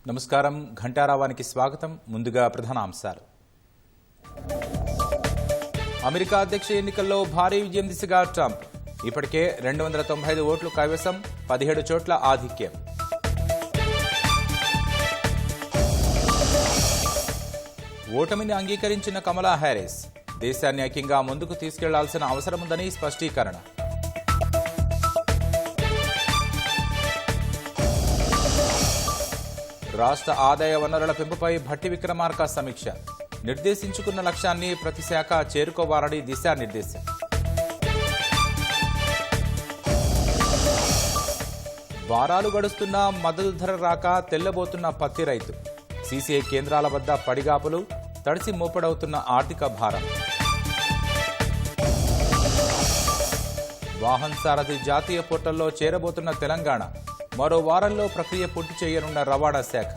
నమస్కారం. ఘంటారావానికి స్వాగతం. ముందుగా ప్రధాన అంశాలు. అమెరికా అధ్యక్ష ఎన్నికల్లో భారీ విజయం దిశగా ట్రంప్. ఇప్పటికే 295 ఓట్లు కైవసం, 17 చోట్ల ఆధిక్యం. ఓటమిని అంగీకరించిన కమలా హ్యారిస్. దేశాన్ని ఐక్యంగా ముందుకు తీసుకెళ్లాల్సిన అవసరముందని స్పష్టీకరణ. రాష్ట్ర ఆదాయ వనరుల పెంపుపై భట్టి విక్రమార్క సమీక్ష. నిర్దేశించుకున్న లక్ష్యాన్ని ప్రతి శాఖ చేరుకోవాలని దిశానిర్దేశం. వారాలు గడుస్తున్న మద్దతు ధర రాక తెల్లబోతున్న పత్తి రైతు. సీసీఐ కేంద్రాల వద్ద పడిగాపులు, తడిసి మోపడవుతున్న ఆర్థిక భారం. వాహన్ సారథి జాతీయ పోర్టల్లో చేరబోతున్న తెలంగాణ. మరో వారంలో ప్రక్రియ పూర్తి చేయనున్న రవాణా శాఖ.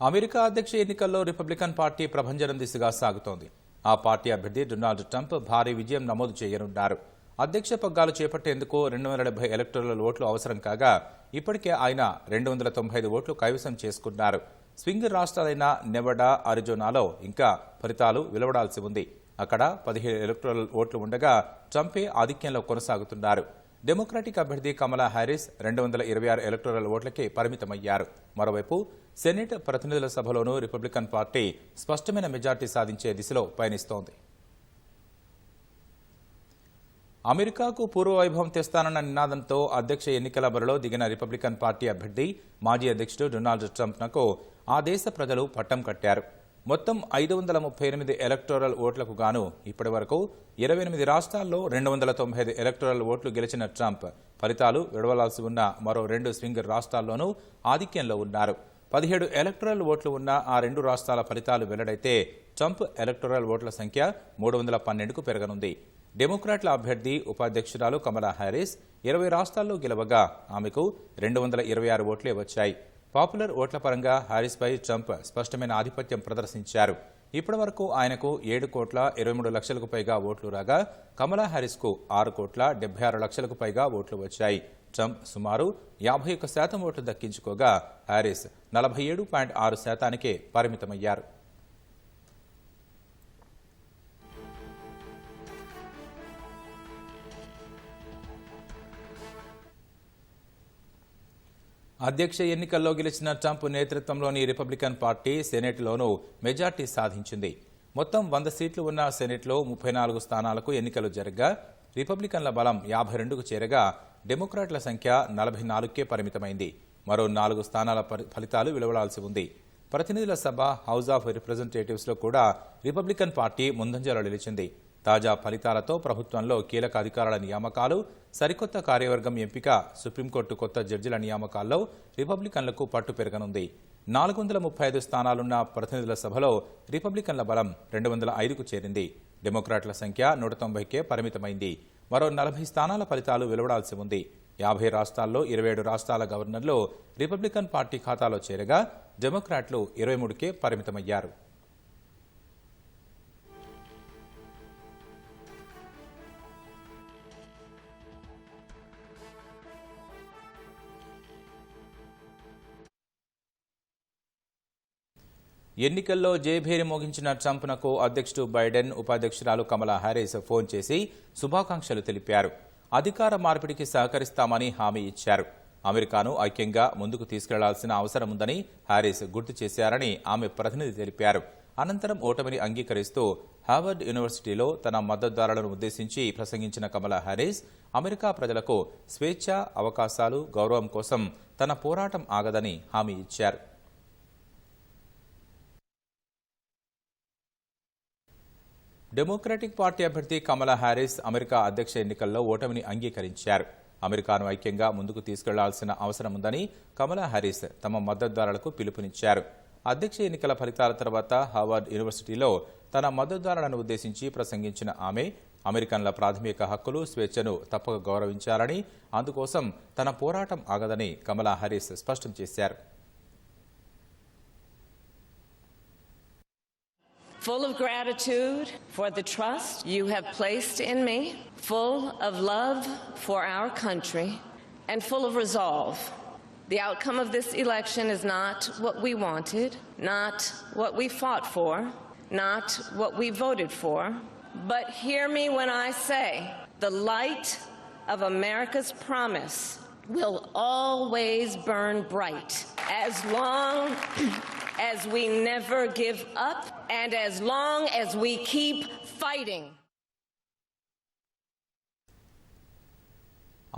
అమెరికా అధ్యక్ష ఎన్నికల్లో రిపబ్లికన్ పార్టీ ప్రభంజనం దిశగా సాగుతోంది. ఆ పార్టీ అభ్యర్థి డొనాల్డ్ ట్రంప్ భారీ విజయం నమోదు చేయనున్నారు. అధ్యక్ష పగ్గాలు చేపట్టేందుకు 270 ఎలక్టోరల్ ఓట్లు అవసరం కాగా ఇప్పటికే ఆయన 295 ఓట్లు కైవసం చేసుకున్నారు. స్వింగ్ రాష్ట్రాలైన నెవడా, అరిజోనాలో ఇంకా ఫలితాలు వెలువడాల్సి ఉంది. అక్కడ 17 ఎలక్టోరల్ ఓట్లు ఉండగా ట్రంపే ఆధిక్యంలో కొనసాగుతున్నారు. డెమోక్రాటిక్ అభ్యర్థి కమలా హ్యారిస్ 226 ఎలక్టోరల్ ఓట్లకే పరిమితమయ్యారు. మరోవైపు సెనెట్ ప్రతినిధుల సభలోనూ రిపబ్లికన్ పార్టీ స్పష్టమైన మెజార్టీ సాధించే దిశలో పయనిస్తోంది. అమెరికాకు పూర్వవైభవం తెస్తానన్న నినాదంతో అధ్యక్ష ఎన్నికల బరిలో దిగిన రిపబ్లికన్ పార్టీ అభ్యర్థి మాజీ అధ్యక్షుడు డొనాల్డ్ ట్రంప్నకు ఆ దేశ ప్రజలు పట్టం కట్టారు. మొత్తం 538 ఎలక్టోరల్ ఓట్లకు గాను ఇప్పటి వరకు 28 రాష్ట్రాల్లో 295 ఎలక్టోరల్ ఓట్లు గెలిచిన ట్రంప్ ఫలితాలు వెలువడాల్సి ఉన్న మరో 2 స్వింగ్ రాష్ట్రాల్లోనూ ఆధిక్యంలో ఉన్నారు. 17 ఎలక్టోరల్ ఓట్లు ఉన్న ఆ 2 రాష్ట్రాల ఫలితాలు వెల్లడైతే ట్రంప్ ఎలక్టోరల్ ఓట్ల సంఖ్య 312కు పెరగనుంది. డెమోక్రాట్ల అభ్యర్థి ఉపాధ్యక్షురాలు కమలా హ్యారిస్ 20 రాష్ట్రాల్లో గెలవగా ఆమెకు 226 ఓట్లే వచ్చాయి. పాపులర్ ఓట్ల పరంగా హ్యారిస్పై ట్రంప్ స్పష్టమైన ఆధిపత్యం ప్రదర్శించారు. ఇప్పటి వరకు ఆయనకు 7,23 లక్షలకు పైగా ఓట్లు రాగా కమలా హ్యారిస్కు 6,76 లక్షలకు పైగా ఓట్లు వచ్చాయి. ట్రంప్ సుమారు 51% ఓట్లు దక్కించుకోగా హ్యారిస్ 47.6%కే పరిమితమయ్యారు. అధ్యక్ష ఎన్నికల్లో గెలిచిన ట్రంప్ నేతృత్వంలోని రిపబ్లికన్ పార్టీ సెనెట్లోనూ మెజార్టీ సాధించింది. మొత్తం 100 సీట్లు ఉన్న సెనెట్లో 34 స్థానాలకు ఎన్నికలు జరగ్గా రిపబ్లికన్ల బలం 52కు చేరగా డెమోక్రాట్ల సంఖ్య 44కే పరిమితమైంది. మరో 4 స్థానాల ఫలితాలు వెలువడాల్సి ఉంది. ప్రతినిధుల సభ, హౌస్ ఆఫ్ రిప్రజెంటేటివ్స్లో కూడా రిపబ్లికన్ పార్టీ ముందంజలో నిలిచింది. తాజా ఫలితాలతో ప్రభుత్వంలో కీలక అధికారుల నియామకాలు, సరికొత్త కార్యవర్గం ఎంపిక, సుప్రీంకోర్టు కొత్త జడ్జిల నియామకాల్లో రిపబ్లికన్లకు పట్టు పెరగనుంది. 435 స్థానాలున్న ప్రతినిధుల సభలో రిపబ్లికన్ల బలం 205కు చేరింది. డెమోక్రాట్ల సంఖ్య 190కే పరిమితమైంది. మరో 40 స్థానాల ఫలితాలు వెలువడాల్సి ఉంది. 50 రాష్ట్రాల్లో 27 రాష్ట్రాల గవర్నర్లు రిపబ్లికన్ పార్టీ ఖాతాలో చేరగా డెమోక్రాట్లు 23కే పరిమితమయ్యారు. ఎన్నికల్లో జయభేరి మోగించిన ట్రంప్నకు అధ్యక్షుడు బైడెన్, ఉపాధ్యక్షురాలు కమలా హ్యారిస్ ఫోన్ చేసి శుభాకాంక్షలు తెలిపారు. అధికార మార్పిడికి సహకరిస్తామని హామీ ఇచ్చారు. అమెరికాను ఐక్యంగా ముందుకు తీసుకెళ్లాల్సిన అవసరముందని హ్యారిస్ గుర్తు చేశారని ఆమె ప్రతినిధి తెలిపారు. అనంతరం ఓటమిని అంగీకరిస్తూ హార్వర్డ్ యూనివర్సిటీలో తన మద్దతుదారులను ఉద్దేశించి ప్రసంగించిన కమలా హ్యారిస్ అమెరికా ప్రజలకు స్వేచ్ఛ, అవకాశాలు, గౌరవం కోసం తన పోరాటం ఆగదని హామీ ఇచ్చారు. డెమోక్రాటిక్ పార్టీ అభ్యర్థి కమలా హ్యారిస్ అమెరికా అధ్యక్ష ఎన్నికల్లో ఓటమిని అంగీకరించారు. అమెరికాను ఐక్యంగా ముందుకు తీసుకెళ్లాల్సిన అవసరముందని కమలా హ్యారిస్ తమ మద్దతుదారులకు పిలుపునిచ్చారు. అధ్యక్ష ఎన్నికల ఫలితాల తర్వాత హార్వర్డ్ యూనివర్సిటీలో తన మద్దతుదారులను ఉద్దేశించి ప్రసంగించిన ఆమె అమెరికన్ల ప్రాథమిక హక్కులు, స్వేచ్ఛను తప్పక గౌరవించాలని, అందుకోసం తన పోరాటం ఆగదని కమలా హ్యారిస్ స్పష్టం చేశారు. full of gratitude for the trust you have placed in me, full of love for our country, and full of resolve. The outcome of this election is not what we wanted, not what we fought for, not what we voted for, but hear me when I say the light of America's promise will always burn bright as long as we never give up and as long as we keep fighting.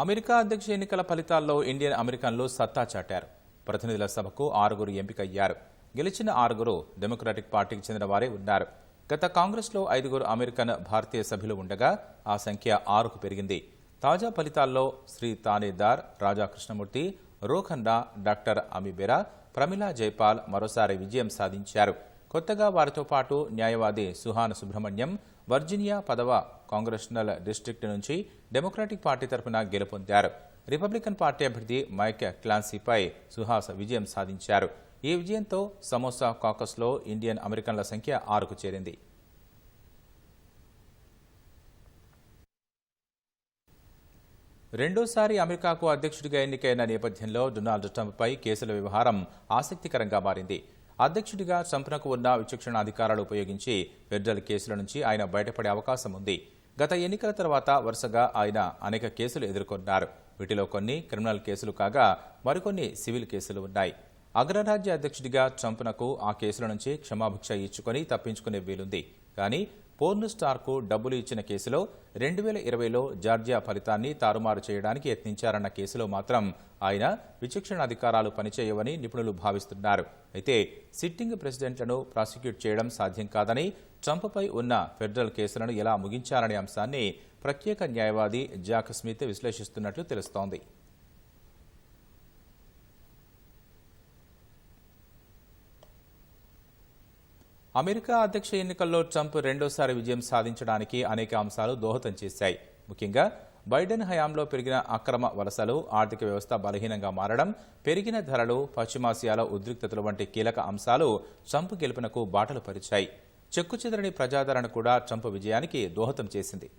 America అధ్యక్ష ఎన్నికల ఫలితాల్లో Indian అమెరికన్లు సత్తా చాటారు. ప్రతినిధుల సభకు 6 ఎంపికయ్యారు. గెలిచిన 6 డెమోక్రాటిక్ పార్టీకి చెందిన వారే ఉన్నారు. గత కాంగ్రెస్లో 5 అమెరికన్ భారతీయ సభ్యులు ఉండగా ఆ సంఖ్య 6కు పెరిగింది. తాజా ఫలితాల్లో శ్రీ తానేదార్, రాజా కృష్ణమూర్తి, రోఖండా, డాక్టర్ అమీబెరా, ప్రమిళా జైపాల్ మరోసారి విజయం సాధించారు. కొత్తగా వారితో పాటు న్యాయవాది సుహాన్ సుబ్రహ్మణ్యం వర్జీనియా 10వ కాంగ్రెషనల్ డిస్ట్రిక్ట్ నుంచి డెమోక్రాటిక్ పార్టీ తరఫున గెలుపొందారు. రిపబ్లికన్ పార్టీ అభ్యర్థి మైక్ క్లాన్సీపై సుహాస్ విజయం సాధించారు. ఈ విజయంతో సమోసా కాకస్లో ఇండియన్ అమెరికన్ల సంఖ్య 6కు చేరింది. రెండోసారి అమెరికాకు అధ్యక్షుడిగా ఎన్నికైన నేపథ్యంలో డొనాల్డ్ ట్రంప్పై కేసుల వ్యవహారం ఆసక్తికరంగా మారింది. అధ్యక్షుడిగా ట్రంప్నకు ఉన్న విచక్షణ అధికారాలు ఉపయోగించి ఫెడరల్ కేసుల నుంచి ఆయన బయటపడే అవకాశం ఉంది. గత ఎన్నికల తర్వాత వరుసగా ఆయన అనేక కేసులు ఎదుర్కొన్నారు. వీటిలో కొన్ని క్రిమినల్ కేసులు కాగా మరికొన్ని సివిల్ కేసులు ఉన్నాయి. అగ్రరాజ్య అధ్యక్షుడిగా ట్రంప్నకు ఆ కేసుల నుంచి క్షమాభిక్ష ఇచ్చుకొని తప్పించుకునే వీలుంది. కానీ పోర్న్ స్టార్కు డబ్బులు ఇచ్చిన కేసులో 2020లో జార్జియా ఫలితాన్ని తారుమారు చేయడానికి యత్నించారన్న కేసులో మాత్రం ఆయన విచక్షణ అధికారాలు పనిచేయవని నిపుణులు భావిస్తున్నారు. అయితే సిట్టింగ్ ప్రెసిడెంట్లను ప్రాసిక్యూట్ చేయడం సాధ్యం కాదని, ట్రంప్పై ఉన్న ఫెడరల్ కేసులను ఎలా ముగించాలనే అంశాన్ని ప్రత్యేక న్యాయవాది జాక్ స్మిత్ విశ్లేషిస్తున్నట్లు తెలుస్తోంది. అమెరికా అధ్యక్ష ఎన్నికల్లో ట్రంప్ రెండోసారి విజయం సాధించడానికి అనేక అంశాలు దోహదం చేశాయి. ముఖ్యంగా బైడెన్ హయాంలో పెరిగిన అక్రమ వలసలు, ఆర్థిక వ్యవస్థ బలహీనంగా మారడం, పెరిగిన ధరలు, పశ్చిమాసియాలో ఉద్రిక్తతలు వంటి కీలక అంశాలు ట్రంప్ గెలుపునకు బాటలు పరిచాయి. చెక్కుచెదరని ప్రజాదరణ కూడా ట్రంప్ విజయానికి దోహదం చేసింది.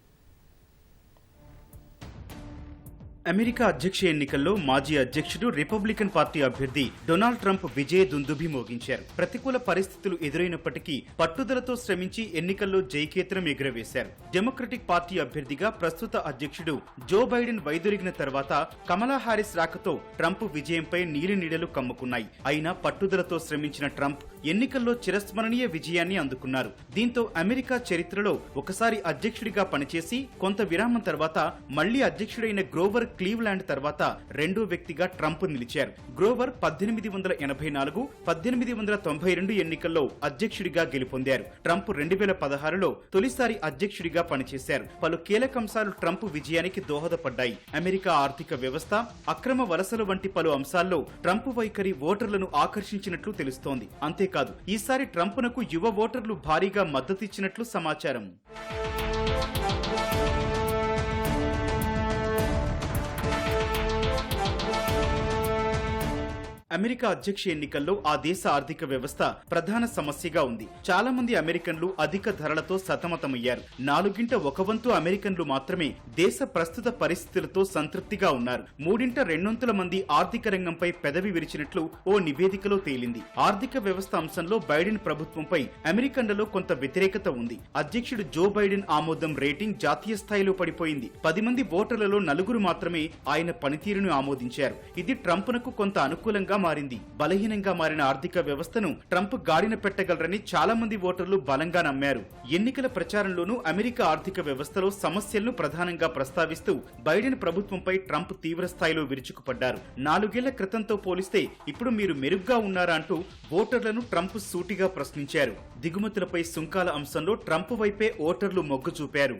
అమెరికా అధ్యక్ష ఎన్నికల్లో మాజీ అధ్యక్షుడు రిపబ్లికన్ పార్టీ అభ్యర్థి డొనాల్డ్ ట్రంప్ విజయ దుందుభి మోగించారు. ప్రతికూల పరిస్థితులు ఎదురైనప్పటికీ పట్టుదలతో శ్రమించి ఎన్నికల్లో జయకేతనం ఎగురవేశారు. డెమోక్రటిక్ పార్టీ అభ్యర్థిగా ప్రస్తుత అధ్యక్షుడు జో బైడెన్ వైదొలిగిన తర్వాత కమలా హారిస్ రాకతో ట్రంప్ విజయంపై నీలినీడలు కమ్ముకున్నాయి. అయినా పట్టుదలతో శ్రమించిన ట్రంప్ ఎన్నికల్లో చిరస్మరణీయ విజయాన్ని అందుకున్నారు. దీంతో అమెరికా చరిత్రలో ఒకసారి అధ్యక్షుడిగా పనిచేసి కొంత విరామం తర్వాత మళ్లీ అధ్యక్షుడైన గ్రోవర్ క్లీవ్లాండ్ తర్వాత రెండో వ్యక్తిగా ట్రంప్ నిలిచారు. గ్రోవర్ 1884, 1892 ఎన్నికల్లో అధ్యక్షుడిగా గెలుపొందారు. ట్రంప్ 2016లో తొలిసారి అధ్యక్షుడిగా పనిచేశారు. పలు కీలకంశాలు ట్రంప్ విజయానికి దోహదపడ్డాయి. అమెరికా ఆర్థిక వ్యవస్థ, అక్రమ వలసలు వంటి పలు అంశాల్లో ట్రంప్ వైఖరి ఓటర్లను ఆకర్షించినట్లు తెలుస్తోంది. అంతేకాదు, ఈసారి ట్రంప్నకు యువ ఓటర్లు భారీగా మద్దతిచ్చినట్లు సమాచారం. అమెరికా అధ్యక్ష ఎన్నికల్లో ఆ దేశ ఆర్థిక వ్యవస్థ ప్రధాన సమస్యగా ఉంది. చాలా మంది అమెరికన్లు అధిక ధరలతో సతమతమయ్యారు. 4 1 వంతు అమెరికన్లు మాత్రమే దేశ ప్రస్తుత పరిస్థితులతో సంతృప్తిగా ఉన్నారు. 3 మంది ఆర్థిక రంగంపై పెదవి విరిచినట్లు ఓ నివేదికలో తేలింది. ఆర్థిక వ్యవస్థ అంశంలో బైడెన్ ప్రభుత్వంపై అమెరికన్లలో కొంత వ్యతిరేకత ఉంది. అధ్యక్షుడు జో బైడెన్ ఆమోదం రేటింగ్ జాతీయ స్థాయిలో పడిపోయింది. 10 మంది ఓటర్లలో 4 మాత్రమే ఆయన పనితీరును ఆమోదించారు. ఇది ట్రంప్నకు కొంత అనుకూలంగా మారింది. బలహీనంగా మారిన ఆర్థిక వ్యవస్థను ట్రంప్ గాడిన పెట్టగలరని చాలా మంది ఓటర్లు బలంగా నమ్మారు. ఎన్నికల ప్రచారంలోనూ అమెరికా ఆర్థిక వ్యవస్థలో సమస్యలను ప్రధానంగా ప్రస్తావిస్తూ బైడెన్ ప్రభుత్వంపై ట్రంప్ తీవ్ర స్థాయిలో విరుచుకుపడ్డారు. 4 ఏళ్ల క్రితంతో పోలిస్తే ఇప్పుడు మీరు మెరుగ్గా ఉన్నారా అంటూ ఓటర్లను ట్రంప్ సూటిగా ప్రశ్నించారు. దిగుమతులపై సుంకాల అంశంలో ట్రంప్ వైపే ఓటర్లు మొగ్గు చూపారు.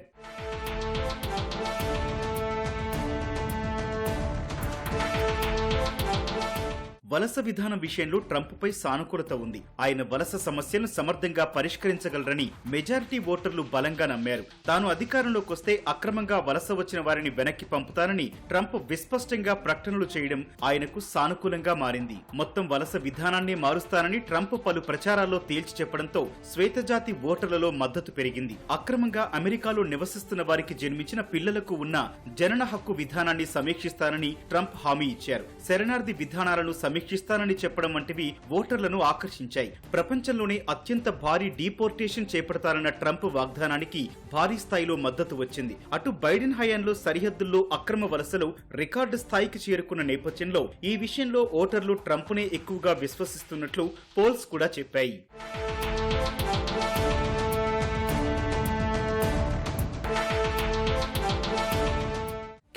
వలస విధానం విషయంలో ట్రంప్పై సానుకూలత ఉంది. ఆయన వలస సమస్యలను సమర్థంగా పరిష్కరించగలరని మెజారిటీ ఓటర్లు బలంగా నమ్మారు. తాను అధికారంలోకి వస్తే అక్రమంగా వలస వచ్చిన వారిని వెనక్కి పంపుతానని ట్రంప్ విస్పష్టంగా ప్రకటనలు చేయడం ఆయనకు సానుకూలంగా మారింది. మొత్తం వలస విధానాన్ని మారుస్తానని ట్రంప్ పలు ప్రచారాల్లో తేల్చి చెప్పడంతో శ్వేతజాతి ఓటర్లలో మద్దతు పెరిగింది. అక్రమంగా అమెరికాలో నివసిస్తున్న వారికి జన్మించిన పిల్లలకు ఉన్న జనన హక్కు విధానాన్ని సమీక్షిస్తానని ట్రంప్ హామీ ఇచ్చారు. శరణార్థి విధానాలను సమీక్షిస్తానని చెప్పడం వంటివి ఓటర్లను ఆకర్షించాయి. ప్రపంచంలోనే అత్యంత భారీ డీపోర్టేషన్ చేపడతారన్న ట్రంప్ వాగ్దానానికి భారీ స్థాయిలో మద్దతు వచ్చింది. అటు బైడెన్ హయాంలో సరిహద్దుల్లో అక్రమ వలసలు రికార్డు స్థాయికి చేరుకున్న నేపథ్యంలో ఈ విషయంలో ఓటర్లు ట్రంప్నే ఎక్కువగా విశ్వసిస్తున్నట్లు పోల్స్ కూడా చెప్పాయి.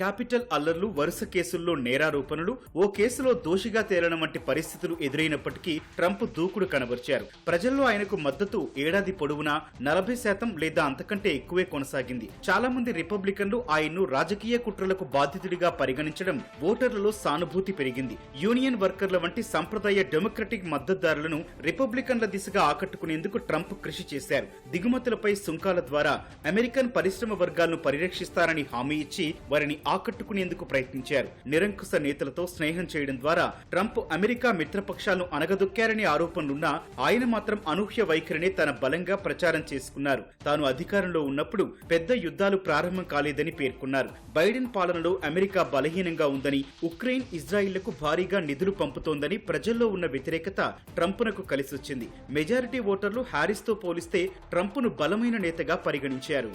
క్యాపిటల్ అల్లర్లు, వరుస కేసుల్లో నేరారోపణలు, ఓ కేసులో దోషిగా తేలడం వంటి పరిస్థితులు ఎదురైనప్పటికీ ట్రంప్ దూకుడు కనబర్చారు. ప్రజల్లో ఆయనకు మద్దతు ఏడాది పొడవునా 40% లేదా అంతకంటే ఎక్కువే కొనసాగింది. చాలా మంది రిపబ్లికన్లు ఆయన్ను రాజకీయ కుట్రలకు బాధితుడిగా పరిగణించడం ఓటర్లలో సానుభూతి పెరిగింది. యూనియన్ వర్కర్ల వంటి సంప్రదాయ డెమోక్రటిక్ మద్దతుదారులను రిపబ్లికన్ల దిశగా ఆకట్టుకునేందుకు ట్రంప్ కృషి చేశారు. దిగుమతులపై సుంకాల ద్వారా అమెరికన్ పరిశ్రమ వర్గాలను పరిరక్షిస్తారని హామీ ఇచ్చి వారిని ఆకట్టుకునేందుకు ప్రయత్నించారు. నిరంకుశ నేతలతో స్నేహం చేయడం ద్వారా ట్రంప్ అమెరికా మిత్రపక్షాలను అనగదొక్కారనే ఆరోపణలున్నా ఆయన మాత్రం అనూహ్య వైఖరినే తన బలంగా ప్రచారం చేసుకున్నారు. తాను అధికారంలో ఉన్నప్పుడు పెద్ద యుద్ధాలు ప్రారంభం కాలేదని పేర్కొన్నారు. బైడెన్ పాలనలో అమెరికా బలహీనంగా ఉందని, ఉక్రెయిన్, ఇజ్రాయిల్లకు భారీగా నిధులు పంపుతోందని ప్రజల్లో ఉన్న వ్యతిరేకత ట్రంప్నకు కలిసొచ్చింది. మెజారిటీ ఓటర్లు హ్యారిస్తో పోలిస్తే ట్రంప్ను బలమైన నేతగా పరిగణించారు.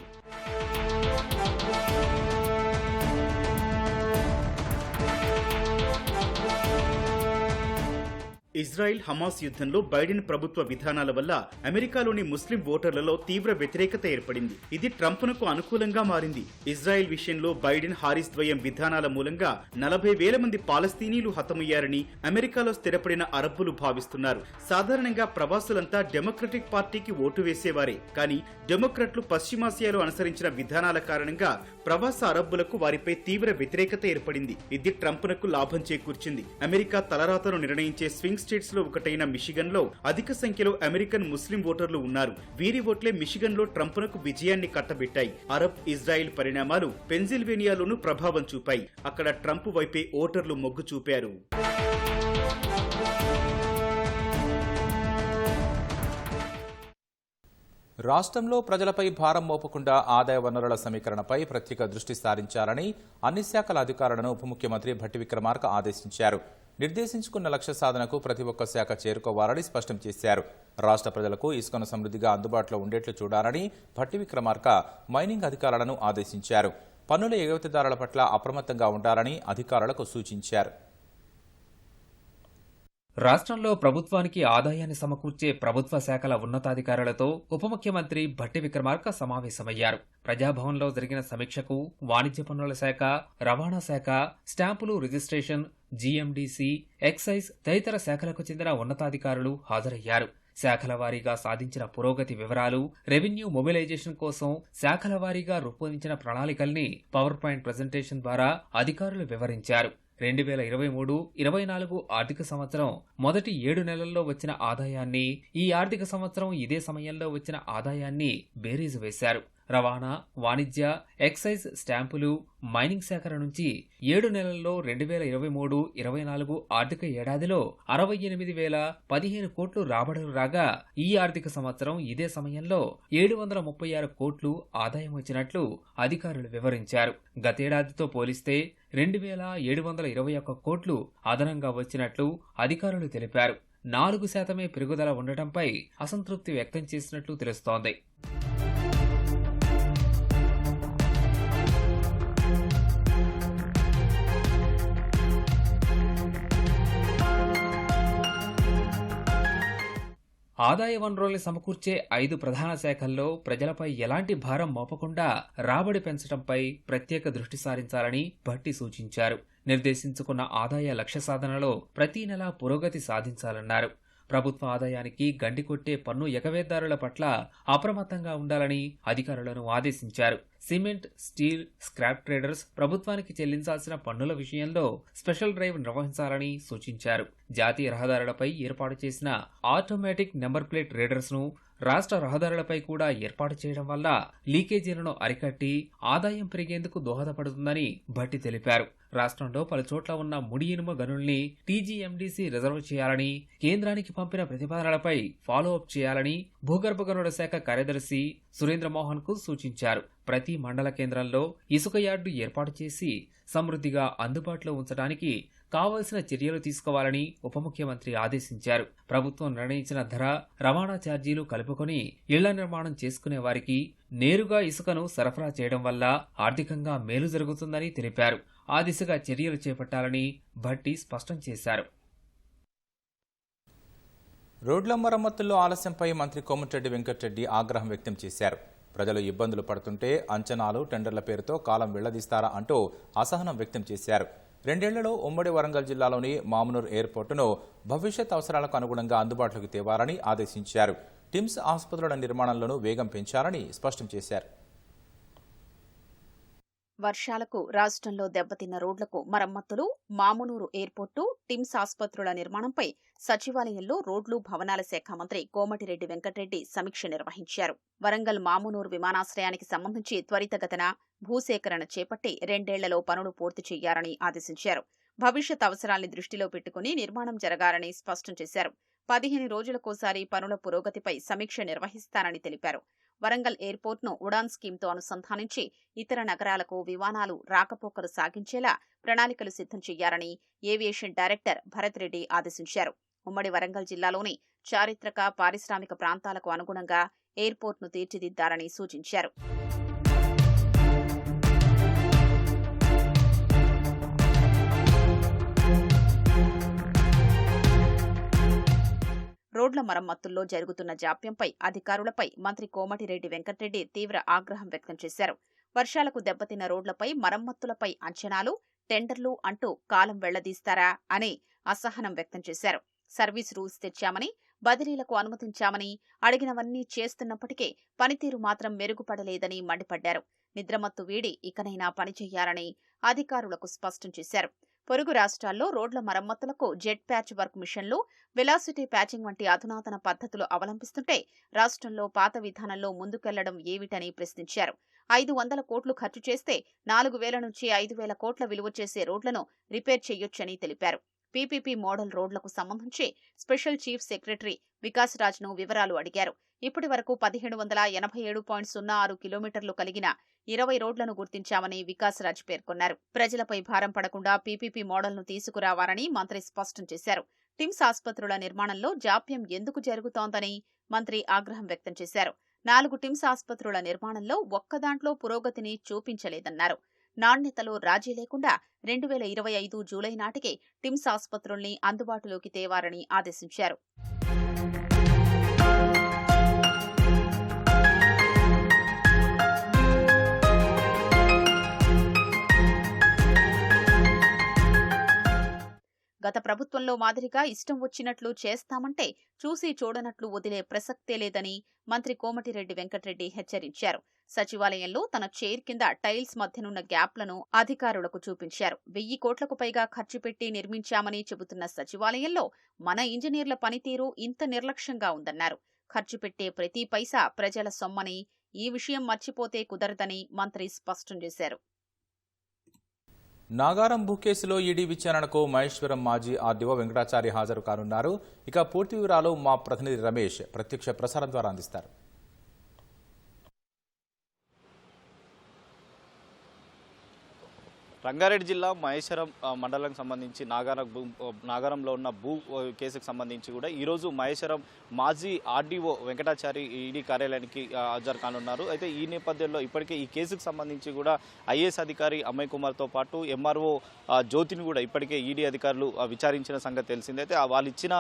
ఇజ్రాయిల్ హమాస్ యుద్ధంలో బైడెన్ ప్రభుత్వ విధానాల వల్ల అమెరికాలోని ముస్లిం ఓటర్లలో తీవ్ర వ్యతిరేకత ఏర్పడింది. ఇది ట్రంప్నకు అనుకూలంగా మారింది. ఇజ్రాయిల్ విషయంలో బైడెన్, హారిస్ ద్వయం విధానాల మూలంగా 40,000 మంది పాలస్తీనీలు హతమయ్యారని అమెరికాలో స్థిరపడిన అరబ్బులు భావిస్తున్నారు. సాధారణంగా ప్రవాసులంతా డెమోక్రటిక్ పార్టీకి ఓటు వేసేవారే. కానీ డెమోక్రట్లు పశ్చిమాసియాలో అనుసరించిన విధానాల కారణంగా ప్రవాస అరబ్బులకు వారిపై తీవ్ర వ్యతిరేకత ఏర్పడింది. ఇది ట్రంప్నకు లాభం చేకూర్చింది. అమెరికా తలరాతను నిర్ణయించే స్వింగ్ స్టేట్స్ లో ఒకటైన మిషిగన్ లో అధిక సంఖ్యలో అమెరికన్ ముస్లిం ఓటర్లు ఉన్నారు. వీరి ఓట్లే మిషిగన్ లో ట్రంప్నకు విజయాన్ని కట్టబెట్టాయి. అరబ్, ఇజ్రాయిల్ పరిణామాలు పెన్సిల్వేనియాలోనూ ప్రభావం చూపాయి. అక్కడ ట్రంప్ వైపే ఓటర్లు మొగ్గు చూపారు. రాష్ట్రంలో ప్రజలపై భారం మోపకుండా ఆదాయ వనరుల సమీకరణపై ప్రత్యేక దృష్టి సారించాలని అన్ని శాఖల అధికారులను ఉప ముఖ్యమంత్రి భట్టి విక్రమార్క ఆదేశించారు. నిర్దేశించుకున్న లక్ష్య సాధనకు ప్రతి ఒక్క శాఖ చేరుకోవాలని స్పష్టం చేశారు. రాష్ట్ర ప్రజలకు ఇసుకను సమృద్ధిగా అందుబాటులో ఉండేట్లు చూడాలని భట్టి విక్రమార్క మైనింగ్ అధికారులను ఆదేశించారు. పన్నుల ఎగవేతదారుల పట్ల అప్రమత్తంగా ఉండాలని అధికారులకు సూచించారు. రాష్ట్రంలో ప్రభుత్వానికి ఆదాయాన్ని సమకూర్చే ప్రభుత్వ శాఖల ఉన్నతాధికారులతో ఉప ముఖ్యమంత్రి భట్టి విక్రమార్క సమావేశమయ్యారు. ప్రజాభవన్లో జరిగిన సమీక్షకు వాణిజ్య పన్నుల శాఖ, రవాణా శాఖ, స్టాంపులు, రిజిస్ట్రేషన్, జీఎండీసీ, ఎక్సైజ్ తదితర శాఖలకు చెందిన ఉన్నతాధికారులు హాజరయ్యారు. శాఖల వారీగా సాధించిన పురోగతి వివరాలు, రెవెన్యూ మొబిలైజేషన్ కోసం శాఖల వారీగా రూపొందించిన ప్రణాళికల్ని పవర్ పాయింట్ ప్రెజెంటేషన్ ద్వారా అధికారులు వివరించారు. 2023-24 ఆర్థిక సంవత్సరం మొదటి 7 నెలల్లో వచ్చిన ఆదాయాన్ని, ఈ ఆర్థిక సంవత్సరం ఇదే సమయంలో వచ్చిన ఆదాయాన్ని బేరీజు వేశారు. రవాణా, వాణిజ్య, ఎక్సైజ్, స్టాంపులు, మైనింగ్ శాఖల నుంచి 7 నెలల్లో 2023-24 ఆర్థిక ఏడాదిలో 68,015 కోట్లు రాబడులు రాగా, ఈ ఆర్థిక సంవత్సరం ఇదే సమయంలో 736 కోట్లు ఆదాయం వచ్చినట్లు అధికారులు వివరించారు. గతేడాదితో పోలిస్తే 2,721 కోట్లు అదనంగా వచ్చినట్లు అధికారులు తెలిపారు. 4% పెరుగుదల ఉండటంపై అసంతృప్తి వ్యక్తం చేసినట్లు తెలుస్తోంది. ఆదాయ వనరుల్ని సమకూర్చే 5 ప్రధాన శాఖల్లో ప్రజలపై ఎలాంటి భారం మోపకుండా రాబడి పెంచడంపై ప్రత్యేక దృష్టి సారించాలని భట్టి సూచించారు. నిర్దేశించుకున్న ఆదాయ లక్ష్య సాధనలో ప్రతి నెలా పురోగతి సాధించాలన్నారు. ప్రభుత్వ ఆదాయానికి గండి కొట్టే పన్ను ఎగవేతదారుల పట్ల అప్రమత్తంగా ఉండాలని అధికారులను ఆదేశించారు. సిమెంట్, స్టీల్, స్క్రాప్ ట్రేడర్స్ ప్రభుత్వానికి చెల్లించాల్సిన పన్నుల విషయంలో స్పెషల్ డ్రైవ్ నిర్వహించాలని సూచించారు. జాతీయ రహదారులపై ఏర్పాటు చేసిన ఆటోమేటిక్ నెంబర్ ప్లేట్ రీడర్స్ ను రాష్ట్ర రహదారులపై కూడా ఏర్పాటు చేయడం వల్ల లీకేజీలను అరికట్టి ఆదాయం పెరిగేందుకు దోహదపడుతుందని భట్టి తెలిపారు. రాష్ట్రంలో పలుచోట్ల ఉన్న ముడి ఇనుము గనుల్ని టీజీఎండీసీ రిజర్వ్ చేయాలని, కేంద్రానికి పంపిన ప్రతిపాదనలపై ఫాలో అప్ చేయాలని భూగర్భ గనుల శాఖ కార్యదర్శి సురేంద్రమోహన్ కు సూచించారు. ప్రతి మండల కేంద్రంలో ఇసుక యార్డు ఏర్పాటు చేసి సమృద్ధిగా అందుబాటులో ఉంచడానికి కావలసిన చర్యలు తీసుకోవాలని ఉప ముఖ్యమంత్రి ఆదేశించారు. ప్రభుత్వం నిర్ణయించిన ధర, రవాణా ఛార్జీలు కలుపుకొని ఇళ్ల నిర్మాణం చేసుకునే వారికి నేరుగా ఇసుకను సరఫరా చేయడం వల్ల ఆర్థికంగా మేలు జరుగుతుందని తెలిపారు. ఆ దిశగా చర్యలు చేపట్టాలని భట్టి స్పష్టం చేశారు. రోడ్ల మరమ్మతుల్లో ఆలస్యంపై మంత్రి కోమటిరెడ్డి వెంకటరెడ్డి ఆగ్రహం వ్యక్తం చేశారు. ప్రజలు ఇబ్బందులు పడుతుంటే అంచనాలు, టెండర్ల పేరుతో కాలం వెళ్లదీస్తారా అంటూ అసహనం వ్యక్తం చేశారు. 2 ఏళ్లలో ఉమ్మడి వరంగల్ జిల్లాలోని మామునూర్ ఎయిర్పోర్టును భవిష్యత్ అవసరాలకు అనుగుణంగా అందుబాటులోకి తేవాలని ఆదేశించారు. టిమ్స్ ఆసుపత్రుల నిర్మాణంలోనూ వేగం పెంచాలని స్పష్టం చేశారు. వర్షాలకు రాష్ట్రంలో దెబ్బతిన్న రోడ్లకు మరమ్మతులు, మామునూరు ఎయిర్పోర్టు, టిమ్స్ ఆసుపత్రుల నిర్మాణంపై సచివాలయంలో రోడ్లు, భవనాల శాఖ మంత్రి కోమటిరెడ్డి వెంకటరెడ్డి సమీక్ష నిర్వహించారు. వరంగల్ మామునూరు విమానాశ్రయానికి సంబంధించి త్వరితగతిన భూసేకరణ చేపట్టి 2 ఏళ్లలో పనులు పూర్తి చేయాలని ఆదేశించారు. భవిష్యత్ అవసరాల్ని దృష్టిలో పెట్టుకుని నిర్మాణం జరగాలని స్పష్టం చేశారు. 15 రోజులకోసారి పనుల పురోగతిపై సమీక్ష నిర్వహిస్తానని తెలిపారు. వరంగల్ ఎయిర్పోర్ట్ను ఉడాన్ స్కీమ్తో అనుసంధానించి ఇతర నగరాలకు విమానాలు రాకపోకలు సాగించేలా ప్రణాళికలు సిద్ధం చేయాలని ఏవియేషన్ డైరెక్టర్ భరత్ రెడ్డి ఆదేశించారు. ఉమ్మడి వరంగల్ జిల్లాలోని చారిత్రక, పారిశ్రామిక ప్రాంతాలకు అనుగుణంగా ఎయిర్పోర్ట్ను తీర్చిదిద్దాలని సూచించారు. రోడ్ల మరమ్మతుల్లో జరుగుతున్న జాప్యంపై అధికారులపై మంత్రి కోమటిరెడ్డి వెంకటరెడ్డి తీవ్ర ఆగ్రహం వ్యక్తం చేశారు. వర్షాలకు దెబ్బతిన్న రోడ్లపై మరమ్మతులపై అంచనాలు, టెండర్లు అంటూ కాలం వెళ్లదీస్తారా అని అసహనం వ్యక్తం చేశారు. సర్వీస్ రూల్స్ తెచ్చామని, బదిలీలకు అనుమతించామని, అడిగినవన్నీ చేస్తున్నప్పటికీ పనితీరు మాత్రం మెరుగుపడలేదని మండిపడ్డారు. నిద్రమత్తు వీడి ఇకనైనా పనిచేయాలని అధికారులకు స్పష్టం చేశారు. పొరుగు రాష్ట్రాల్లో రోడ్ల మరమ్మతులకు జెట్ ప్యాచ్ వర్క్ మిషన్లు, వెలాసిటీ ప్యాచింగ్ వంటి అధునాతన పద్ధతులు అవలంబిస్తుంటే రాష్ట్రంలో పాత విధానంలో ముందుకెళ్లడం ఏమిటని ప్రశ్నించారు. 500 కోట్లు ఖర్చు చేస్తే 4,000 నుంచి 5,000 కోట్ల విలువ చేసే రోడ్లను రిపేర్ చేయొచ్చని తెలిపారు. పీపీపీ మోడల్ రోడ్లకు సంబంధించి స్పెషల్ చీఫ్ సెక్రటరీ వికాస్ రాజ్ను వివరాలు అడిగారు. ఇప్పటి వరకు 1787.06 కిలోమీటర్లు కలిగిన 20 రోడ్లను గుర్తించామని వికాస్ రాజ్ పేర్కొన్నారు. ప్రజలపై భారం పడకుండా పీపీపీ మోడల్ను తీసుకురావాలని మంత్రి స్పష్టం చేశారు. టిమ్స్ ఆసుపత్రుల నిర్మాణంలో జాప్యం ఎందుకు జరుగుతోందని మంత్రి ఆగ్రహం వ్యక్తం చేశారు. 4 టిమ్స్ ఆసుపత్రుల నిర్మాణంలో ఒక్కదాంట్లో పురోగతిని చూపించలేదన్నారు. నాణ్యతలో రాజీ లేకుండా 2025 జూలై నాటికి టిమ్స్ ఆసుపత్రుల్ని అందుబాటులోకి తేవాలని ఆదేశించారు. గత ప్రభుత్వంలో మాదిరిగా ఇష్టం వచ్చినట్లు చేస్తామంటే చూసి చూడనట్లు వదిలే ప్రసక్తే లేదని మంత్రి కోమటిరెడ్డి వెంకటరెడ్డి హెచ్చరించారు. సచివాలయంలో తన చైర్ కింద టైల్స్ మధ్యనున్న గ్యాప్లను అధికారులకు చూపించారు. 1000 కోట్లకు పైగా ఖర్చు పెట్టి నిర్మించామని చెబుతున్న సచివాలయంలో మన ఇంజనీర్ల పనితీరు ఇంత నిర్లక్ష్యంగా ఉందన్నారు. ఖర్చు పెట్టే ప్రతి పైసా ప్రజల సొమ్మని, ఈ విషయం మర్చిపోతే కుదరదని మంత్రి స్పష్టం చేశారు. నాగారం భూ కేసులో ఈడీ విచారణకు మహేశ్వరం మాజీ ఆర్డీఓ వెంకటాచారి హాజరు కానున్నారు. ఇక పూర్తి వివరాలు మా ప్రతినిధి రమేష్ ప్రత్యక్ష ప్రసారం ద్వారా అందిస్తారు. రంగారెడ్డి జిల్లా మహేశ్వరం మండలానికి సంబంధించి నాగారంలో ఉన్న భూ కేసుకు సంబంధించి కూడా ఈరోజు మహేశ్వరం మాజీ ఆర్డీఓ వెంకటాచారి ఈడీ కార్యాలయానికి హాజరు కానున్నారు. అయితే ఈ నేపథ్యంలో ఇప్పటికే ఈ కేసుకు సంబంధించి కూడా ఐఏఎస్ అధికారి అమయ్ కుమార్తో పాటు ఎంఆర్ఓ జ్యోతిని కూడా ఇప్పటికే ఈడీ అధికారులు విచారించిన సంగతి తెలిసింది. అయితే వాళ్ళు ఇచ్చిన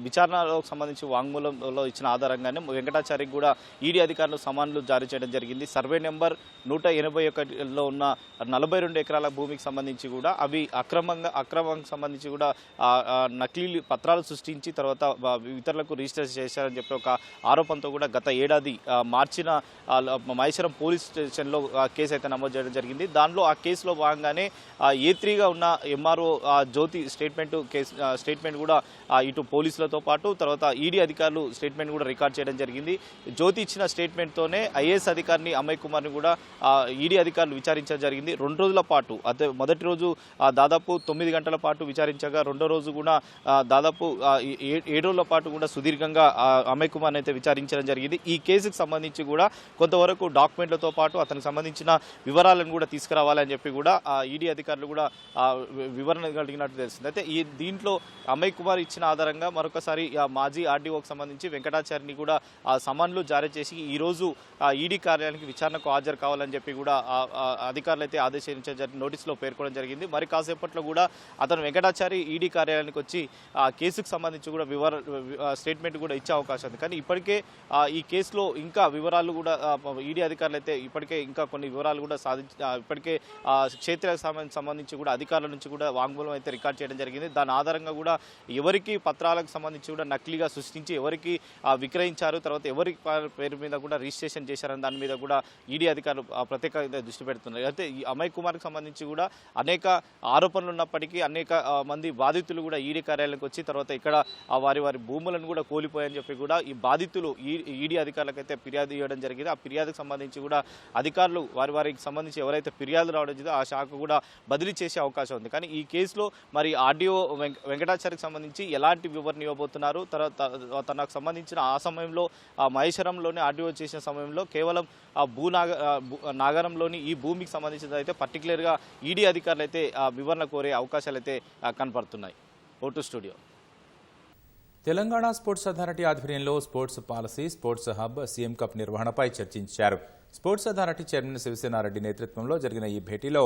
విచారణకు సంబంధించి వాంగ్మూలంలో ఇచ్చిన ఆధారంగానే వెంకటాచారికి కూడా ఈడీ అధికారులు సమన్లు జారీ చేయడం జరిగింది. సర్వే నెంబర్ 181లో ఉన్న 42 ఎకరాల భూ భూమికి సంబంధించి కూడా అవి అక్రమంకి సంబంధించి కూడా నకిలీ పత్రాలు సృష్టించి తర్వాత ఇతరులకు రిజిస్టర్ చేశారని చెప్పి ఒక ఆరోపణతో కూడా గత ఏడాది మార్చిన మహేశ్వరం పోలీస్ స్టేషన్లో కేసు అయితే నమోదు చేయడం జరిగింది. దానిలో ఆ కేసులో భాగంగానే A3గా ఉన్న MRO జ్యోతి స్టేట్మెంట్ కూడా ఇటు పోలీసులతో పాటు తర్వాత ఈడీ అధికారులు స్టేట్మెంట్ కూడా రికార్డ్ చేయడం జరిగింది. జ్యోతి ఇచ్చిన స్టేట్మెంట్తోనే IAS అధికారిని అమయ్ కుమార్ని కూడా ఈడీ అధికారులు విచారించడం జరిగింది. 2 రోజుల పాటు అదే మొదటి రోజు దాదాపు 9 గంటల పాటు విచారించగా రెండో రోజు కూడా దాదాపు 7 రోజుల పాటు కూడా సుదీర్ఘంగా అమయ్ కుమార్ అయితే విచారించడం జరిగింది. ఈ కేసుకు సంబంధించి కూడా కొంతవరకు డాక్యుమెంట్లతో పాటు అతనికి సంబంధించిన వివరాలను కూడా తీసుకురావాలని చెప్పి కూడా ఈడీ అధికారులు కూడా వివరణ కలిగినట్టు తెలిసింది. అయితే దీంట్లో అమయ్ కుమార్ ఇచ్చిన ఆధారంగా మరొకసారి మాజీ ఆర్డీఓకి సంబంధించి వెంకటాచారిని కూడా సమన్లు జారీ చేసి ఈరోజు ఈడీ కార్యాలయానికి విచారణకు హాజరు కావాలని చెప్పి కూడా అధికారులు అయితే ఆదేశించడం నోటీసులో పేర్కొనడం జరిగింది. మరి కాసేపట్లో కూడా అతను వెంకటాచారి ఈడీ కార్యాలయానికి వచ్చి కేసుకు సంబంధించి కూడా స్టేట్మెంట్ కూడా ఇచ్చే అవకాశం ఉంది. కానీ ఇప్పటికే ఈ కేసులో ఇంకా వివరాలు కూడా ఈడీ అధికారులు అయితే ఇప్పటికే ఇంకా కొన్ని వివరాలు కూడా ఇప్పటికే క్షేత్రాలకు సంబంధించి కూడా అధికారుల నుంచి కూడా వాంగ్మూలం అయితే రికార్డ్ చేయడం జరిగింది. దాని ఆధారంగా కూడా ఎవరికి పత్రాలకు సంబంధించి కూడా నకిలీగా సృష్టించి ఎవరికి విక్రయించారు, తర్వాత ఎవరి పేరు మీద కూడా రిజిస్ట్రేషన్ చేశారని దాని మీద కూడా ఈడీ అధికారులు ప్రత్యేకంగా దృష్టి పెడుతున్నారు. అయితే ఈ అమయ్ కుమార్కి సంబంధించి కూడా అనేక ఆరోపణలు ఉన్నప్పటికీ అనేక మంది బాధితులు కూడా ఈడీ కార్యాలయానికి వచ్చి తర్వాత ఇక్కడ వారి భూములను కూడా కోల్పోయాయని చెప్పి కూడా ఈ బాధితులు ఈడీ అధికారులకు అయితే ఫిర్యాదు ఇవ్వడం జరిగింది. ఆ ఫిర్యాదుకు సంబంధించి కూడా అధికారులు వారికి సంబంధించి ఎవరైతే ఫిర్యాదు రావడం జరిగిందో ఆ శాఖ కూడా బదిలీ చేసే అవకాశం ఉంది. కానీ ఈ కేసులో మరి ఆర్డీఓ వెంకటాచారికి సంబంధించి ఎలాంటి వివరణ ఇవ్వబోతున్నారు, తర్వాత తనకు సంబంధించిన ఆ సమయంలో మహేశ్వరంలోనే ఆర్డీఓ చేసిన సమయంలో కేవలం నాగరంలోని ఈ భూమికి సంబంధించిన అయితే పర్టికులర్గా ఈడీ అధికారులు అయితే వివరణ కోరే అవకాశాలు అయితే కనపడుతున్నాయి. ఓటు స్టూడియో. తెలంగాణ స్పోర్ట్స్ అథారిటీ ఆధ్వర్యంలో sports policy, sports hub, CM cup నిర్వహణపై చర్చించారు. స్పోర్ట్స్ అథారిటీ చైర్మన్ శివసేనారెడ్డి నేతృత్వంలో జరిగిన ఈ భేటీలో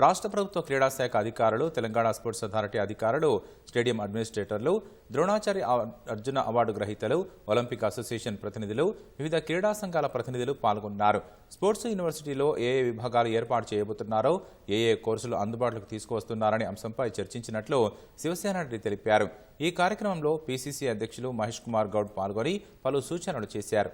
రాష్ట్ర ప్రభుత్వ క్రీడా శాఖ అధికారులు, తెలంగాణ స్పోర్ట్స్ అథారిటీ అధికారులు, స్టేడియం అడ్మినిస్ట్రేటర్లు, ద్రోణాచారి అర్జున అవార్డు గ్రహీతలు, ఒలింపిక్ అసోసియేషన్ ప్రతినిధులు, వివిధ క్రీడా సంఘాల ప్రతినిధులు పాల్గొన్నారు. స్పోర్ట్స్ యూనివర్సిటీలో ఏ విభాగాలు ఏర్పాటు చేయబోతున్నారో, ఏ కోర్సులు అందుబాటులోకి తీసుకువస్తున్నారనే అంశంపై చర్చించినట్లు శివసేనారెడ్డి తెలిపారు. ఈ కార్యక్రమంలో పీసీసీ అధ్యక్షులు మహేష్ కుమార్ గౌడ్ పాల్గొని పలు సూచనలు చేశారు.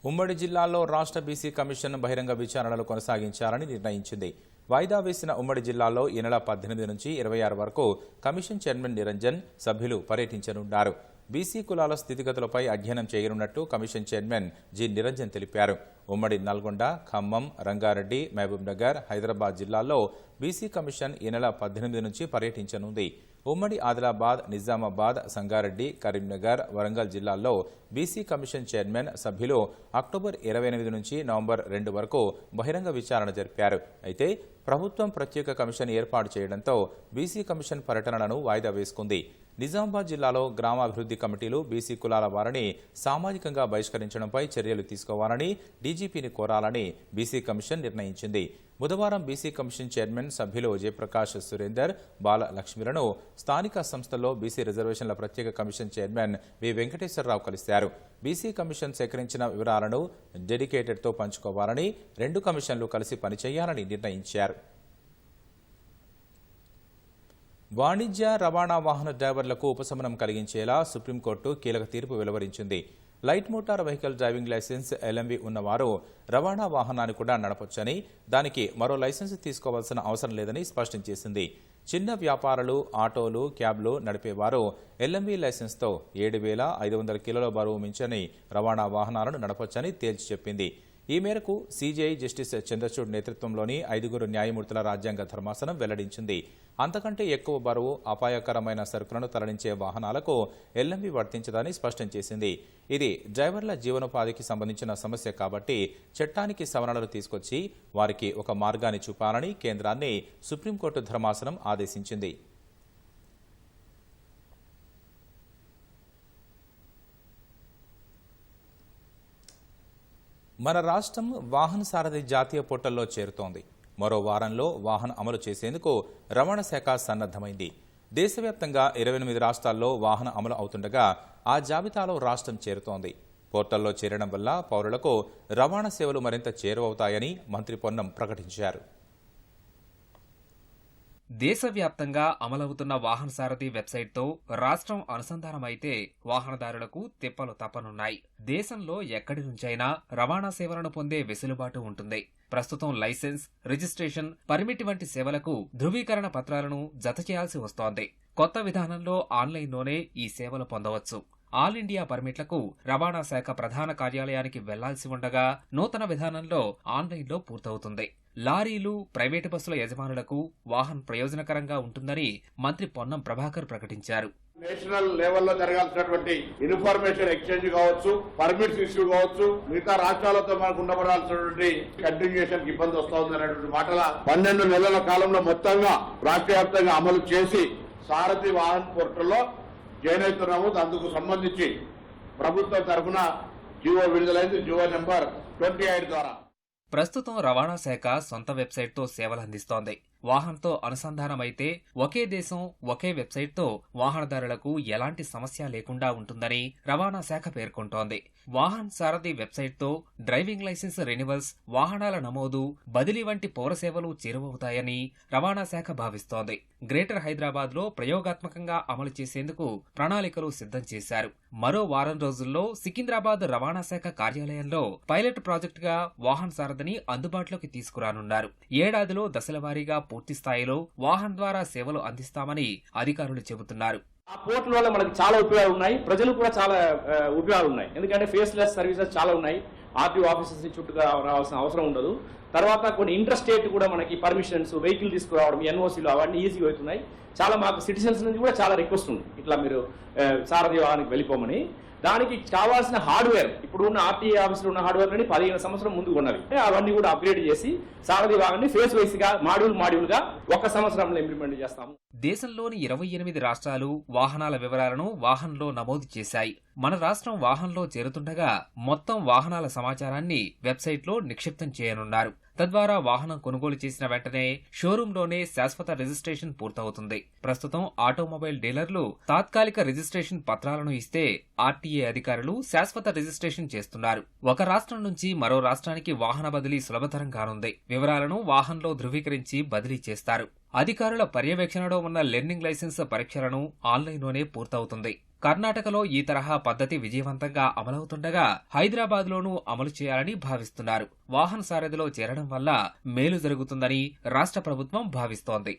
ఉమ్మడి జిల్లాల్లో రాష్ట్ర బీసీ కమిషన్ బహిరంగ విచారణలు కొనసాగించాలని నిర్ణయించింది. వాయిదా వేసిన ఉమ్మడి జిల్లాల్లో ఈ నెల 18 నుంచి 26 వరకు కమిషన్ చైర్మన్ నిరంజన్, సభ్యులు పర్యటించనున్నారు. బీసీ కులాల స్థితిగతులపై అధ్యయనం చేయనున్నట్టు కమిషన్ చైర్మన్ జి నిరంజన్ తెలిపారు. ఉమ్మడి నల్గొండ, ఖమ్మం, రంగారెడ్డి, మహబూబ్ నగర్, హైదరాబాద్ జిల్లాల్లో బీసీ కమిషన్ ఈ నెల 18 నుంచి పర్యటించనుంది. ఉమ్మడి ఆదిలాబాద్, నిజామాబాద్, సంగారెడ్డి, కరీంనగర్, వరంగల్ జిల్లాల్లో బీసీ కమిషన్ చైర్మన్, సభ్యులు అక్టోబర్ 28 నుంచి నవంబర్ 2 వరకు బహిరంగ విచారణ జరిపారు. అయితే ప్రభుత్వం ప్రత్యేక కమిషన్ ఏర్పాటు చేయడంతో బీసీ కమిషన్ పర్యటనలను వాయిదా వేసుకుంది. నిజామాబాద్ జిల్లాలో గ్రామాభివృద్ధి కమిటీలు బీసీ కులాల వారిని సామాజికంగా బహిష్కరించడంపై చర్యలు తీసుకోవాలని డీజీపీని కోరాలని బీసీ కమిషన్ నిర్ణయించింది. బుధవారం బీసీ కమిషన్ చైర్మన్, సభ్యులు జయప్రకాష్ సురేందర్, బాల లక్ష్మిలను స్థానిక సంస్థల్లో బీసీ రిజర్వేషన్ల ప్రత్యేక కమిషన్ చైర్మన్ వి వెంకటేశ్వరరావు కలిశారు. బీసీ కమిషన్ సేకరించిన వివరాలను డెడికేటెడ్తో పంచుకోవాలని, 2 కమిషన్లు కలిసి పనిచేయాలని నిర్ణయించారు. వాణిజ్య రవాణా వాహన డ్రైవర్లకు ఉపశమనం కలిగించేలా సుప్రీంకోర్టు కీలక తీర్పు వెలువరించింది. Light motor vehicle driving licence LMV ఉన్నవారు రవాణా వాహనాన్ని కూడా నడపొచ్చని, దానికి మరో లైసెన్స్ తీసుకోవాల్సిన అవసరం లేదని స్పష్టం చేసింది. చిన్న వ్యాపారులు, ఆటోలు, క్యాబ్లు నడిపేవారు LMV లైసెన్స్తో 7,500 కిలోల బరువు మించని రవాణా వాహనాలను నడపొచ్చని తేల్చి చెప్పింది. ఈ మేరకు సీజీఐ జస్టిస్ చంద్రచూడ్ నేతృత్వంలోని 5 న్యాయమూర్తుల రాజ్యాంగ ధర్మాసనం వెల్లడించింది. అంతకంటే ఎక్కువ బరువు, అపాయకరమైన సరుకులను తరలించే వాహనాలకు LMV వర్తించదని స్పష్టం చేసింది. ఇది డ్రైవర్ల జీవనోపాధికి సంబంధించిన సమస్య కాబట్టి చట్టానికి సవరణలు తీసుకొచ్చి వారికి ఒక మార్గాన్ని చూపాలని కేంద్రాన్ని సుప్రీంకోర్టు ధర్మాసనం ఆదేశించింది. మన రాష్ట్రం వాహన సారథి జాతీయ పోర్టల్లో చేరుతోంది. మరో వారంలో వాహన అమలు చేసేందుకు రవాణా శాఖ సన్నద్ధమైంది. దేశవ్యాప్తంగా 28 రాష్ట్రాల్లో వాహన అమలు అవుతుండగా ఆ జాబితాలో రాష్ట్రం చేరుతోంది. పోర్టల్లో చేరడం వల్ల పౌరులకు రవాణా సేవలు మరింత చేరువవుతాయని మంత్రి పొన్నం ప్రకటించారు. దేశవ్యాప్తంగా అమలవుతున్న వాహన సారథి వెబ్సైట్తో రాష్ట్రం అనుసంధానమైతే వాహనదారులకు తిప్పలు తప్పనున్నాయి. దేశంలో ఎక్కడి నుంచైనా రవాణా సేవలను పొందే వెసులుబాటు ఉంటుంది. ప్రస్తుతం లైసెన్స్, రిజిస్ట్రేషన్, పర్మిట్ వంటి సేవలకు ధృవీకరణ పత్రాలను జత చేయాల్సి వస్తోంది. కొత్త విధానంలో ఆన్లైన్లోనే ఈ సేవలు పొందవచ్చు. ఆల్ ఇండియా పర్మిట్లకు రవాణా శాఖ ప్రధాన కార్యాలయానికి వెళ్లాల్సి ఉండగా నూతన విధానంలో ఆన్లైన్లో పూర్తవుతుంది. లారీలు, ప్రైవేటు బస్సుల యజమానులకు వాహన్ ప్రయోజనకరంగా ఉంటుందని మంత్రి పొన్నం ప్రభాకర్ ప్రకటించారు. నేషనల్ లెవెల్లో జరగాల్సినటువంటి ఇన్ఫర్మేషన్ ఎక్స్చేంజ్ కావచ్చు, పర్మిట్స్ ఇష్యూ కావచ్చు, మిగతా రాష్ట్రాలతో మనకు ఉండబడాల్సినటువంటి కంటిన్యూషన్ ఇబ్బంది వస్తుంది అనేటువంటి మాటల 12 నెలల కాలంలో మొత్తంగా రాష్ట్ర వ్యాప్తంగా అమలు చేసి సారథి వాహన్ పోర్టల్లో జాయిన్ అవుతున్నాము. అందుకు సంబంధించి ప్రభుత్వం తరఫున జీవో విడుదలైంది, జీవో నెంబర్ 28 ద్వారా. ప్రస్తుతం రవాణా శాఖ సొంత వెబ్సైట్తో సేవలందిస్తోంది. వాహన్తో అనుసంధానమైతే ఒకే దేశం, ఒకే వెబ్సైట్తో వాహనదారులకు ఎలాంటి సమస్య లేకుండా ఉంటుందని రవాణా శాఖ పేర్కొంటోంది. వాహన్ సారథి వెబ్సైట్తో డ్రైవింగ్ లైసెన్స్ రెన్యువల్స్, వాహనాల నమోదు, బదిలీ వంటి పౌర సేవలు చేరువవుతాయని రవాణా శాఖ భావిస్తోంది. గ్రేటర్ హైదరాబాద్లో ప్రయోగాత్మకంగా అమలు చేసేందుకు ప్రణాళికలు సిద్ధం చేశారు. మరో వారం రోజుల్లో సికింద్రాబాద్ రవాణా శాఖ కార్యాలయంలో పైలట్ ప్రాజెక్టుగా వాహన్ సారథిని అందుబాటులోకి తీసుకురానున్నారు. ఏడాదిలో దశలవారీగా పూర్తి స్థాయిలో వాహన్ ద్వారా సేవలు అందిస్తామని అధికారులు చెబుతున్నారు. ఆ పోర్టల్ వల్ల మనకి చాలా ఉపయోగాలు ఉన్నాయి. ప్రజలు కూడా చాలా ఉపయోగాలు ఉన్నాయి. ఎందుకంటే ఫేస్లెస్ సర్వీసెస్ చాలా ఉన్నాయి. ఆర్టీఓ ఆఫీసెస్ చుట్టూ రావాల్సిన అవసరం ఉండదు. తర్వాత కొన్ని ఇంటర్ స్టేట్ కూడా మనకి పర్మిషన్స్, వెహికల్ తీసుకురావడం, ఎన్ఓసీలు అవన్నీ ఈజీగా అవుతున్నాయి. చాలా మాకు సిటిజన్స్ నుంచి కూడా చాలా రిక్వెస్ట్ ఉంది, ఇట్లా మీరు సారథి వాహనానికి వెళ్ళిపోమని. దానికి కావాల్సిన హార్డ్వేర్, ఇప్పుడు ఉన్న ఆర్టీఏ ఆఫీసులో ఉన్న హార్డ్వేర్ అని 15 సంవత్సరం ముందు ఉన్నవి. అవన్నీ కూడా అప్గ్రేడ్ చేసి సారథి వాహనాన్ని ఫేస్ వైస్ గా మాడ్యూల్ గా 1 సంవత్సరంలో ఇంప్లిమెంట్ చేస్తాము. దేశంలోని 28 రాష్ట్రాలు వాహనాల వివరాలను వాహన్లో నమోదు చేశాయి. మన రాష్ట్రం వాహన్లో చేరుతుండగా మొత్తం వాహనాల సమాచారాన్ని వెబ్సైట్లో నిక్షిప్తం చేయనున్నారు. తద్వారా వాహనం కొనుగోలు చేసిన వెంటనే షోరూంలోనే శాశ్వత రిజిస్ట్రేషన్ పూర్తవుతుంది. ప్రస్తుతం ఆటోమొబైల్ డీలర్లు తాత్కాలిక రిజిస్ట్రేషన్ పత్రాలను ఇస్తే ఆర్టీఏ అధికారులు శాశ్వత రిజిస్ట్రేషన్ చేస్తున్నారు. ఒక రాష్ట్రం నుంచి మరో రాష్ట్రానికి వాహన బదిలీ సులభతరం కానుంది. వివరాలను వాహన్లో ధృవీకరించి బదిలీ చేస్తారు. అధికారుల పర్యవేక్షణలో ఉన్న లెర్నింగ్ లైసెన్స్ పరీక్షలను ఆన్లైన్లోనే పూర్తవుతుంది. కర్ణాటకలో ఈ తరహా పద్ధతి విజయవంతంగా అమలవుతుండగా హైదరాబాద్లోనూ అమలు చేయాలని భావిస్తున్నారు. వాహన్ సారథిలో చేరడం వల్ల మేలు జరుగుతుందని రాష్ట్ర ప్రభుత్వం భావిస్తోంది.